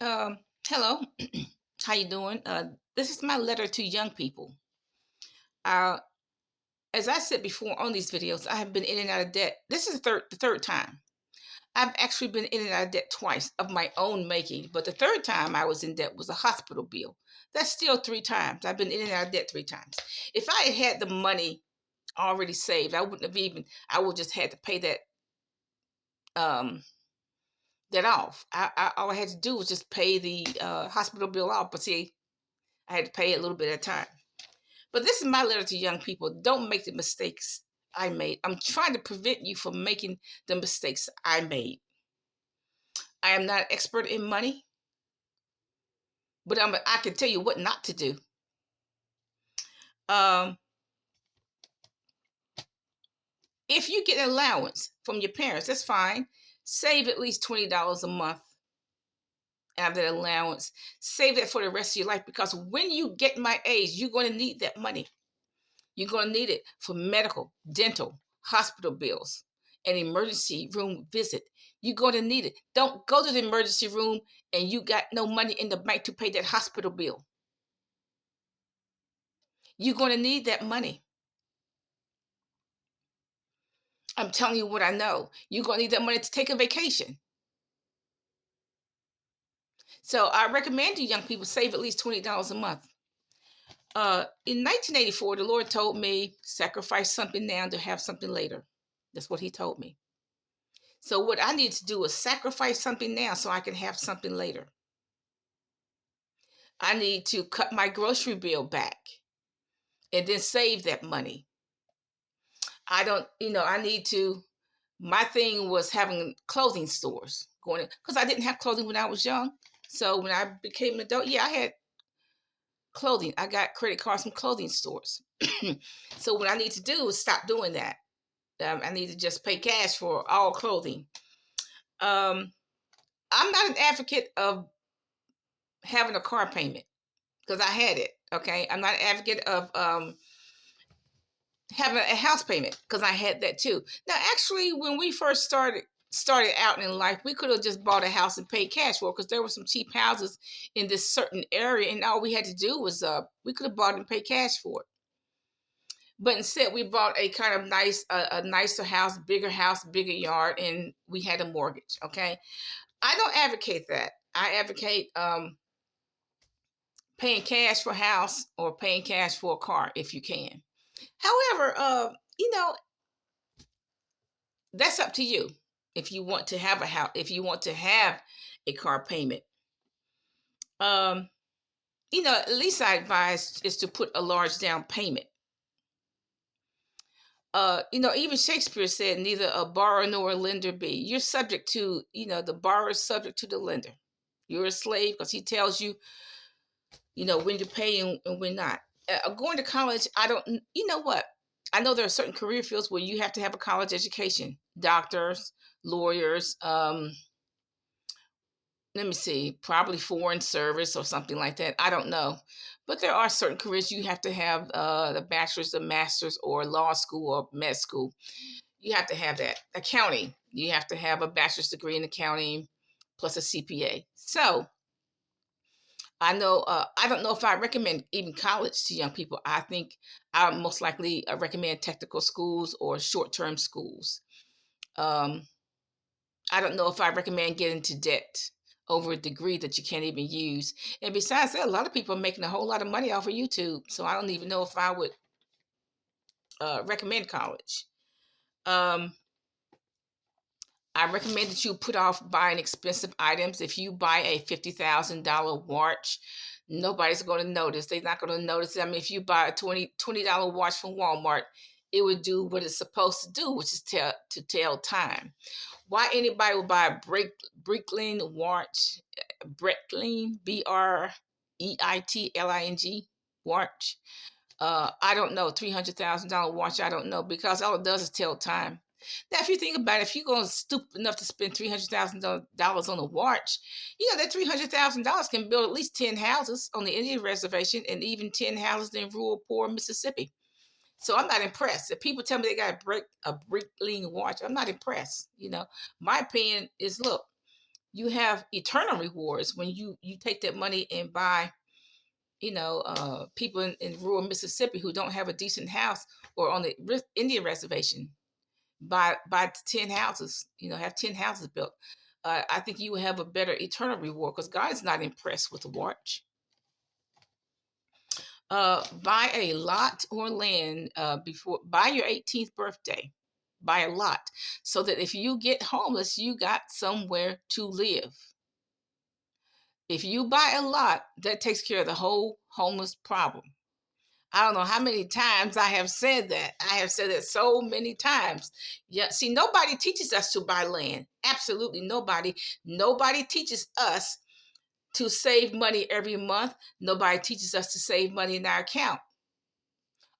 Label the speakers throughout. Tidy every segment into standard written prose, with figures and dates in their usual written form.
Speaker 1: Hello, how you doing? This is my letter to young people. Uh, as I said before on these videos, I have been in and out of debt. This is the third time. I've actually been in and out of debt twice of my own making, but the third time I was in debt was a hospital bill. That's still three times. I've been in and out of debt three times. If I had had the money already saved, I wouldn't have even. I would just had to pay um that off. All I had to do was just pay the hospital bill off. But see, I had to pay it a little bit at a time. But this is my letter to young people. Don't make the mistakes I made. I'm trying to prevent you from making the mistakes I made. I am not an expert in money, but I can tell you what not to do. Um, if you get an allowance from your parents, that's fine. Save at least $20 a month out of that allowance. Save that for the rest of your life because when you get my age, you're going to need that money. You're going to need it for medical, dental, hospital bills, an emergency room visit. You're going to need it. Don't go to the emergency room and you got no money in the bank to pay that hospital bill. You're going to need that money. I'm telling you what I know. You're going to need that money to take a vacation. So I recommend you young people save at least $20 a month. In 1984, the Lord told me, sacrifice something now to have something later. That's what he told me. So what I need to do is sacrifice something now so I can have something later. I need to cut my grocery bill back and then save that money. I don't, I need to. My thing was having clothing stores going because I didn't have clothing when I was young. So when I became an adult, yeah, I had clothing. I got credit cards from clothing stores. So what I need to do is stop doing that. I need to just pay cash for all clothing. I'm not an advocate of having a car payment because I had it. Okay, I'm not an advocate of having a house payment because I had that too. Now, actually, when we first started out in life, we could have just bought a house and paid cash for it because there were some cheap houses in this certain area, and all we had to do was we could have bought and paid cash for it. But instead, we bought a kind of a nicer house, bigger yard, and we had a mortgage. Okay, I don't advocate that. I advocate paying cash for a house or paying cash for a car if you can. However, that's up to you. If you want to have a house, if you want to have a car payment, um, at least I advise is to put a large down payment. Even Shakespeare said, "Neither a borrower nor a lender be." You're subject to, the borrower is subject to the lender. You're a slave because he tells you, when to pay and when not. Going to college, I don't. You know what? I know there are certain career fields where you have to have a college education. Doctors, lawyers, let me see, probably foreign service or something like that. I don't know. But there are certain careers you have to have the bachelor's, the master's, or law school or med school. You have to have that. Accounting, you have to have a bachelor's degree in accounting plus a CPA. So I don't know if I recommend even college to young people. I think I would most likely recommend technical schools or short term schools. Um, I don't know if I recommend getting into debt over a degree that you can't even use. And besides that, a lot of people are making a whole lot of money off of YouTube. So I don't even know if I would recommend college. Um, I recommend that you put off buying expensive items. If you buy a $50,000 watch, nobody's going to notice. They're not going to notice. I mean, if you buy a $20 watch from Walmart, it would do what it's supposed to do, which is tell time. Why anybody would buy a Breitling watch, Breitling, Breitling watch? I don't know, $300,000 watch. I don't know because all it does is tell time. Now, if you think about it, if you're going to stoop enough to spend $300,000 on a watch, that $300,000 can build at least 10 houses on the Indian reservation and even 10 houses in rural, poor Mississippi. So I'm not impressed. If people tell me they got a Breitling watch, I'm not impressed. My opinion is, look, you have eternal rewards when you take that money and buy, people in rural Mississippi who don't have a decent house, or on the Indian reservation, buy 10 houses, have 10 houses built. I think you will have a better eternal reward, because God is not impressed with the watch. Buy a lot or land by your 18th birthday. Buy a lot, so that if you get homeless, you got somewhere to live. If you buy a lot, that takes care of the whole homeless problem. I don't know how many times I have said that. I have said it so many times. Yeah, see, nobody teaches us to buy land. Absolutely nobody. Nobody teaches us to save money every month. Nobody teaches us to save money in our account.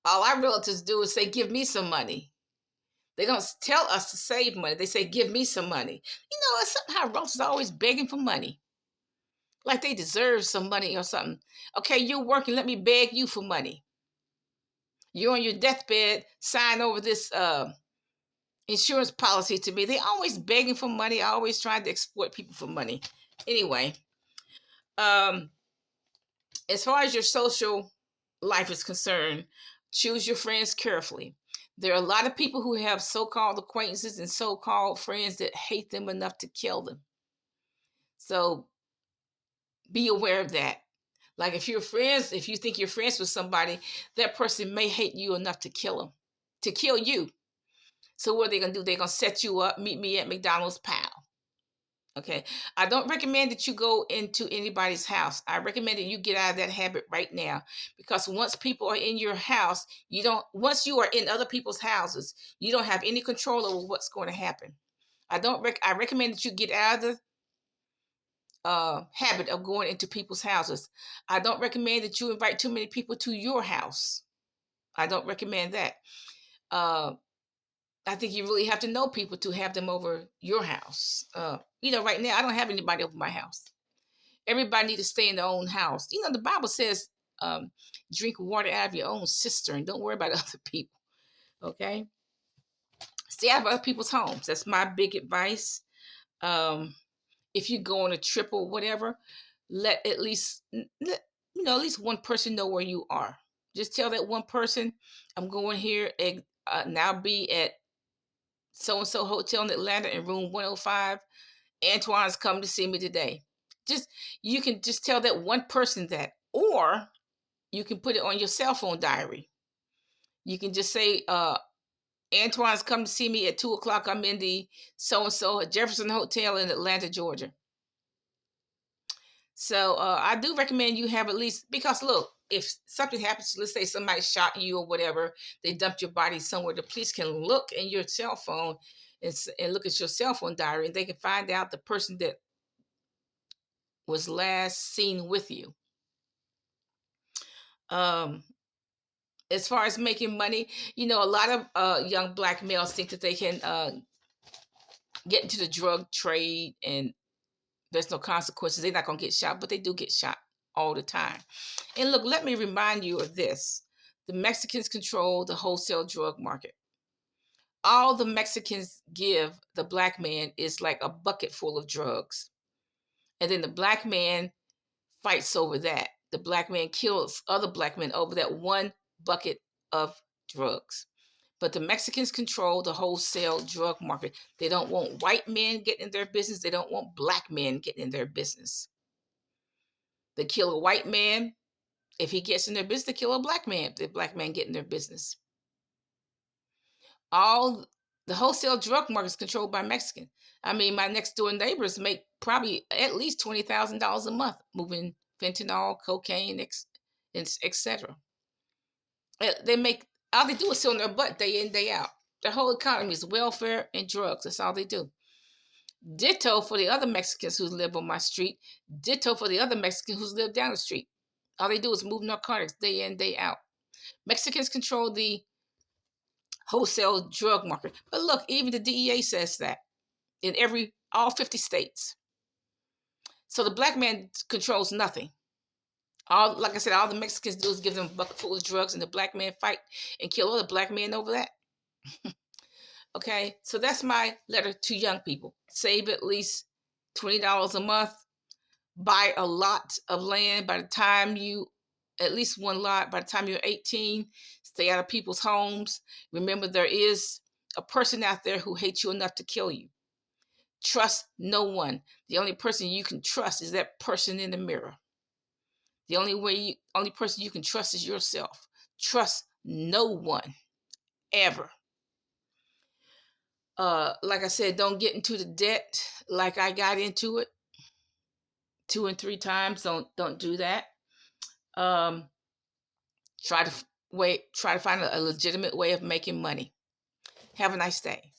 Speaker 1: All our relatives do is say, give me some money. They don't tell us to save money. They say, give me some money. It's somehow relatives are always begging for money, like they deserve some money or something. Okay, you're working, let me beg you for money. You're on your deathbed, sign over this insurance policy to me. They always begging for money, always trying to exploit people for money. Anyway, as far as your social life is concerned, choose your friends carefully. There are a lot of people who have so-called acquaintances and so-called friends that hate them enough to kill them. So be aware of that. Like if you think you're friends with somebody, that person may hate you enough to kill you. So what are they going to do? They're going to set you up, meet me at McDonald's, pal. Okay. I don't recommend that you go into anybody's house. I recommend that you get out of that habit right now, because once people are in your house, once you are in other people's houses, you don't have any control over what's going to happen. I recommend that you get out of the habit of going into people's houses. I don't recommend that you invite too many people to your house. I don't recommend that. I think you really have to know people to have them over your house. Right now I don't have anybody over my house. Everybody needs to stay in their own house. The Bible says, drink water out of your own cistern. Don't worry about other people. Okay? Stay out of other people's homes. That's my big advice. If you go on a trip or whatever, let at least one person know where you are. Just tell that one person, I'm going here and now be at so-and-so hotel in Atlanta in room 105. Antoine's coming to see me today. You can just tell that one person that, or you can put it on your cell phone diary. You can just say, Antoine's coming to see me at 2:00. I'm in the so-and-so Jefferson Hotel in Atlanta, Georgia. So I do recommend you have at least, because look, if something happens, let's say somebody shot you or whatever, they dumped your body somewhere, the police can look in your cell phone and look at your cell phone diary, and they can find out the person that was last seen with you. As far as making money, a lot of young Black males think that they can get into the drug trade and there's no consequences. They're not going to get shot, but they do get shot all the time. And look, let me remind you of this. The Mexicans control the wholesale drug market. All the Mexicans give the Black man is like a bucket full of drugs. And then the Black man fights over that. The Black man kills other Black men over that one bucket of drugs. But the Mexicans control the wholesale drug market. They don't want white men getting in their business. They don't want Black men getting in their business. They kill a white man. If he gets in their business, they kill a Black man if the Black man get in their business. All the wholesale drug market is controlled by Mexicans. I mean, my next door neighbors make probably at least $20,000 a month moving fentanyl, cocaine, etc. They make, all they do is sit on their butt day in, day out. Their whole economy is welfare and drugs. That's all they do. Ditto for the other Mexicans who live on my street. Ditto for the other Mexicans who live down the street. All they do is move narcotics day in, day out. Mexicans control the wholesale drug market. But look, even the DEA says that in all 50 states. So the Black man controls nothing. Like I said, all the Mexicans do is give them a bucket full of drugs, and the Black man fight and kill other Black men over that. Okay, so that's my letter to young people. Save at least $20 a month, buy a lot of land. By the time you, at least one lot, by the time you're 18, stay out of people's homes. Remember, there is a person out there who hates you enough to kill you. Trust no one. The only person you can trust is that person in the mirror. The only person you can trust is yourself. Trust no one ever. Like I said, don't get into the debt like I got into it 2 and 3 times. Don't do that. Um, try to find a legitimate way of making money. Have a nice day.